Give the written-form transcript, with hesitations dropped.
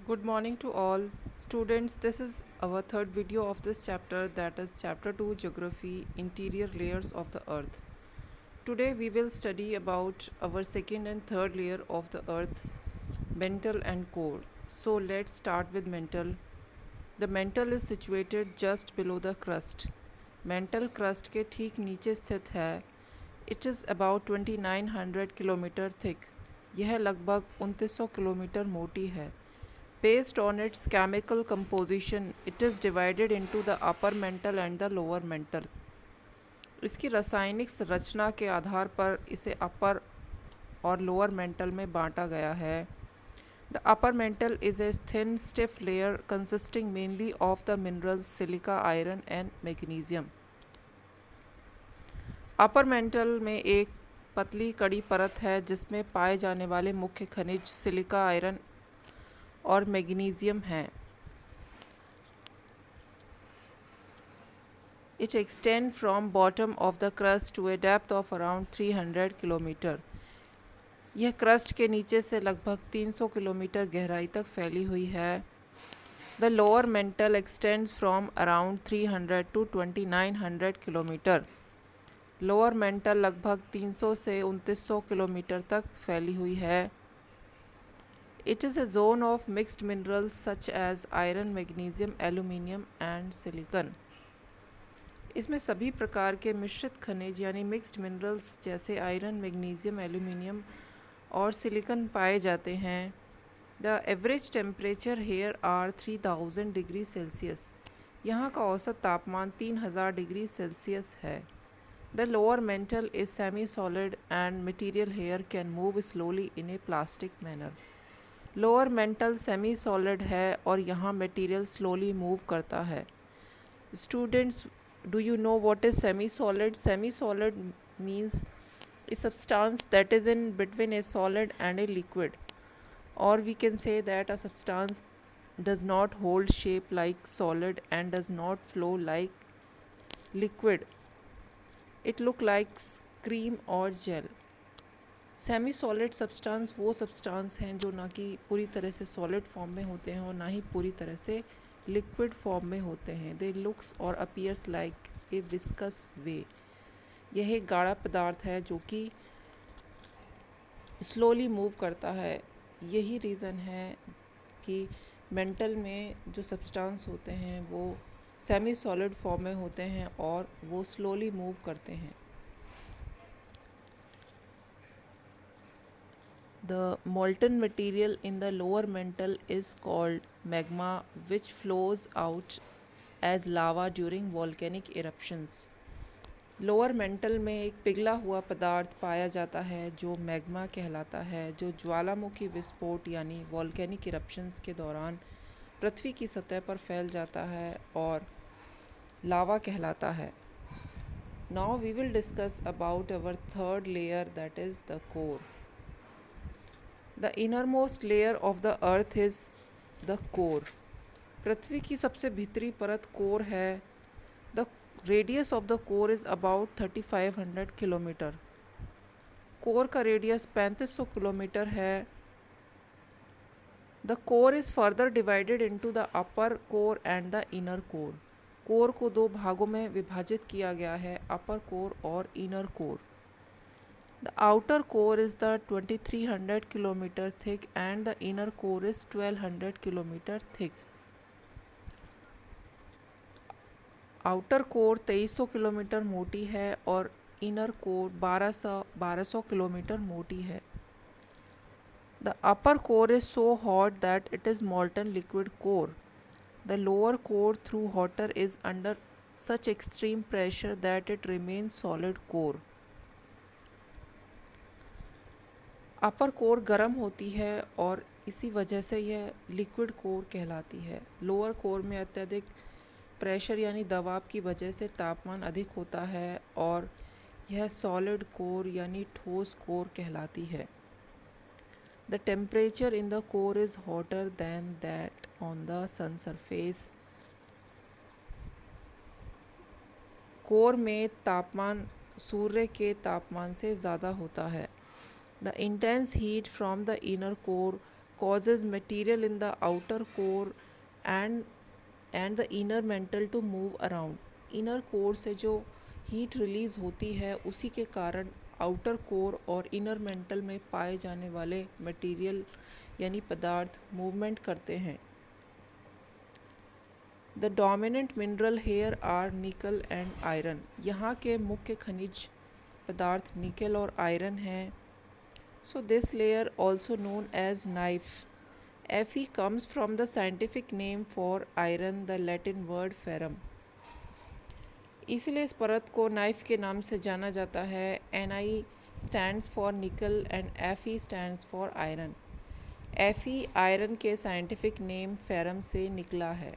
Good morning to all students. This is our third video of this chapter, that is chapter 2 Geography, Interior Layers of the Earth. Today we will study about our second and third layer of the earth, mantle and core. So let's start with mantle. The mantle is situated just below the crust. Mantle crust के ठीक नीचे स्थित है. It is about 2900 kilometre thick. यह लगभग 2900 kilometre मोटी है. Based on its chemical composition, it is divided into the upper mantle and the lower mantle. इसकी रासायनिक संरचना के आधार पर इसे अपर और लोअर मेंटल में बांटा गया है. The upper mantle is a thin, stiff layer consisting mainly of the minerals silica, iron and magnesium. Upper mantle में एक पतली कड़ी परत है जिसमें पाए जाने वाले मुख्य खनिज सिलिका, आयरन और मैग्नीशियम हैं. It extends from bottom of the crust to a depth of around 300 kilometre. यह क्रस्ट के नीचे से लगभग 300 किलोमीटर गहराई तक फैली हुई है. The lower mantle extends from around 300 to 2900 kilometre. Lower mental लगभग 300 से 2900 किलोमीटर तक फैली हुई है. It is a zone of mixed minerals such as iron, magnesium, aluminium and silicon. इसमें सभी प्रकार के मिश्रित खनिज यानी मिक्स्ड मिनरल्स जैसे आयरन, मैग्नीशियम, एल्यूमिनियम और सिलिकॉन पाए जाते हैं. The average temperature here are 3000 degree Celsius. यहाँ का औसत तापमान 3000 डिग्री सेल्सियस है. The lower mantle is semi solid and material here can move slowly in a plastic manner. Lower mantle semi solid है और यहाँ मटेरियल स्लोली मूव करता है. Students, do you know what is semi-solid? Semi-solid means a substance that is in between a solid and a liquid, or we can say that a substance does not hold shape like solid and does not flow like liquid. It look like cream or gel. Semi solid substance वो substance हैं जो ना कि पूरी तरह से solid form में होते हैं और ना ही पूरी तरह से लिक्विड फॉर्म में होते हैं. दे लुक्स और अपीयर्स लाइक ए विस्कस वे. यह एक गाढ़ा पदार्थ है जो कि स्लोली मूव करता है. यही रीज़न है कि मेंटल में जो सब्सटेंस होते हैं वो सेमी सॉलिड फॉर्म में होते हैं और वो स्लोली मूव करते हैं. The molten material in the lower mantle is called magma, which flows out as lava during volcanic eruptions. Lower mental में एक पिघला हुआ पदार्थ पाया जाता है जो मैग्मा कहलाता है, जो ज्वालामुखी विस्फोट यानी वॉल्केनिक इरप्शंस के दौरान पृथ्वी की सतह पर फैल जाता है और लावा कहलाता है. Now we will discuss about our third layer, that is the core. The innermost layer of the earth is the core. पृथ्वी की सबसे भीतरी परत कोर है. The radius of the core is about 3500 kilometre. Core का radius 3500 kilometre है. The core is further divided into the upper core and the inner core. Core को दो भागों में विभाजित किया गया है, अपर कोर और inner core. The outer core is the 2300 kilometer thick and the inner core is 1200 kilometer thick. Outer core 2300 kilometre मोटी है और इनर कोर 1200 किलोमीटर मोटी है. The upper core is so hot that it is molten liquid core. The lower core through hotter is under such extreme pressure that it remains solid core. Upper core गर्म होती है और इसी वजह से यह लिक्विड कोर कहलाती है. लोअर कोर में अत्यधिक प्रेशर यानी दबाव की वजह से तापमान अधिक होता है और यह सॉलिड कोर यानी ठोस कोर कहलाती है. The temperature in the core is hotter than that on the sun surface. Core में तापमान सूर्य के तापमान से ज़्यादा होता है. The intense heat from the inner core causes material in the outer core and the inner mantle to move around. Inner core से जो हीट रिलीज़ होती है उसी के कारण आउटर कोर और इनर मेंटल में पाए जाने वाले मटेरियल यानी पदार्थ मूवमेंट करते हैं. The dominant mineral here are nickel and iron. यहाँ के मुख्य खनिज पदार्थ निकल और आयरन हैं. So this layer also known as NiFe. Fe comes from the scientific name for iron, the Latin word ferrum. इसलिए इस परत को नाइफ के नाम से जाना जाता है. Ni stands for nickel and Fe stands for iron. Fe iron के साइंटिफिक नेम फेरम से निकला है.